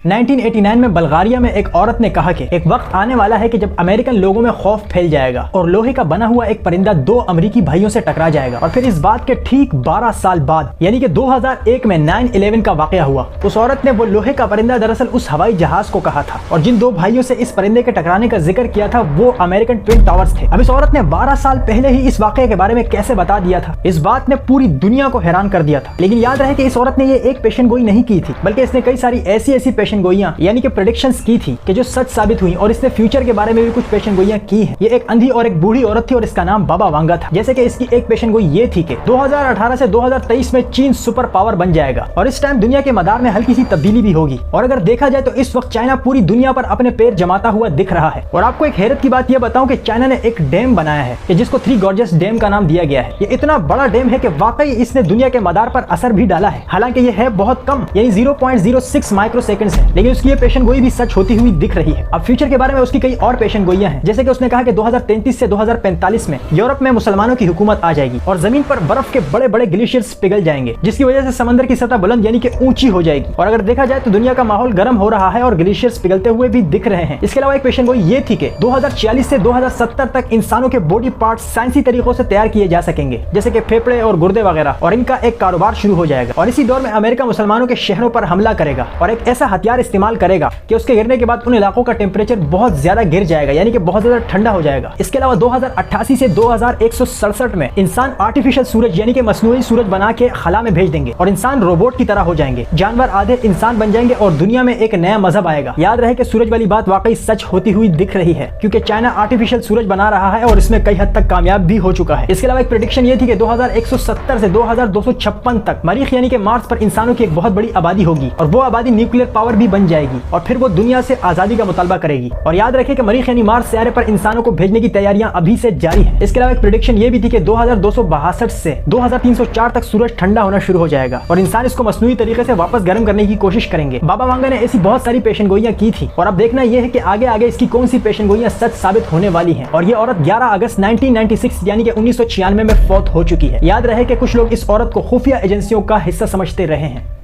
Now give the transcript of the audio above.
1989 में बल्गारिया में एक औरत ने कहा कि एक वक्त आने वाला है कि जब अमेरिकन लोगों में खौफ फैल जाएगा और लोहे का बना हुआ एक परिंदा दो अमेरिकी भाइयों से टकरा जाएगा। और फिर इस बात के ठीक 12 साल बाद यानी कि 2001 में 9/11 का वाकया हुआ। उस औरत ने वो लोहे का परिंदा दरअसल उस हवाई जहाज को कहा था और जिन दो भाइयों से इस परिंदे के टकराने का जिक्र किया था वो अमेरिकन ट्विन टावर्स थे। अब इस औरत ने 12 साल पहले ही इस वाकये के बारे में कैसे बता दिया था, इस बात ने पूरी दुनिया को हैरान कर दिया था। लेकिन याद रहे कि इस औरत ने ये एक पेशन गोई नहीं की थी, बल्कि इसने कई सारी ऐसी पेशन गोइयां यानी कि प्रेडिक्शंस की थी कि जो सच साबित हुई। और इसने फ्यूचर के बारे में भी कुछ पेशन गोइयां की हैं। ये एक अंधी और एक बूढ़ी औरत थी और इसका नाम बाबा वांगा था। जैसे कि इसकी एक पेशन गोई ये थी कि 2018 से 2023 में चीन सुपर पावर बन जाएगा और इस टाइम दुनिया के मदार में हल्की सी तब्दीली भी होगी। और अगर देखा जाए तो इस वक्त चाइना पूरी दुनिया पर अपने पैर जमाता हुआ दिख रहा है। और आपको एक हैरत की बात यह बताऊं कि चाइना ने एक डैम बनाया है कि जिसको थ्री गॉर्जियस डैम का नाम दिया गया है। ये इतना बड़ा डैम है कि वाकई इसने दुनिया के मदार पर असर भी डाला है। हालांकि ये है बहुत कम यानी 0.06 माइक्रोसेकंड्स है, लेकिन उसकी ये पेशन गोई भी सच होती हुई दिख रही है। अब फ्यूचर के बारे में उसकी कई और पेशन गोइयां हैं। जैसे कि उसने कहा कि 2033 से 2045 में यूरोप में मुसलमानों की हुकूमत आ जाएगी और जमीन पर बर्फ के बड़े बड़े ग्लेशियर्स पिघल जाएंगे, जिसकी वजह से समंदर की सतह बुलंद यानी कि ऊंची हो जाएगी। और अगर देखा जाए तो दुनिया का माहौल गर्म हो रहा है और ग्लेशियर्स पिघलते हुए भी दिख रहे हैं। इसके अलावा एक पेशन गोई ये थी कि 2046 से 2070 तक इंसानों के बॉडी पार्ट्स साइंसी तरीकों से तैयार किए जा सकेंगे, जैसे कि फेफड़े और गुर्दे वगैरह, और इनका एक कारोबार शुरू हो जाएगा। और इसी दौर में अमेरिका मुसलमानों के शहरों पर हमला करेगा और एक ऐसा हथियार इस्तेमाल करेगा कि उसके गिरने के बाद उन इलाकों का टेम्परेचर बहुत ज्यादा गिर जाएगा यानी कि बहुत ज्यादा ठंडा हो जाएगा। इसके अलावा 2088 से 2167 में इंसान आर्टिफिशियल सूरज यानी कि मसनूई सूरज बना के खला में भेज देंगे और इंसान रोबोट की तरह हो जाएंगे। जानवर आधे इंसान बन जाएंगे और दुनिया में एक नया मजहब आएगा। याद रहे कि सूरज वाली बात वाकई सच होती हुई दिख रही है, क्योंकि चाइना आर्टिफिशियल सूरज बना रहा है और इसमें कई हद तक कामयाब भी हो चुका है। इसके अलावा एक प्रेडिक्शन ये थी कि 2170 से 2256 तक मरीख यानी कि मार्स पर इंसानों की एक बहुत बड़ी आबादी होगी और वो आबादी न्यूक्लियर पावर भी बन जाएगी और फिर वो दुनिया से आजादी का मुतालबा करेगी। और याद रखें कि मरीख यानी मार्स सियारे पर इंसानों को भेजने की तैयारियां अभी से जारी हैं। इसके अलावा एक प्रेडिक्शन ये भी थी कि 2262 से 2304 तक सूरज ठंडा होना शुरू हो जाएगा और इंसान इसको मसनूई तरीके से वापस गर्म करने की कोशिश करेंगे। बाबा वांगा ने ऐसी बहुत सारी पेशन गोइयां की थी और अब देखना यह है कि आगे आगे इसकी कौन सी पेशन गोइयां सच साबित होने वाली हैं। और ये औरत 11 अगस्त 1996 यानी कि 1996 में फौत हो चुकी है। याद रहे कि कुछ लोग इस औरत को खुफिया एजेंसियों का हिस्सा समझते रहे हैं।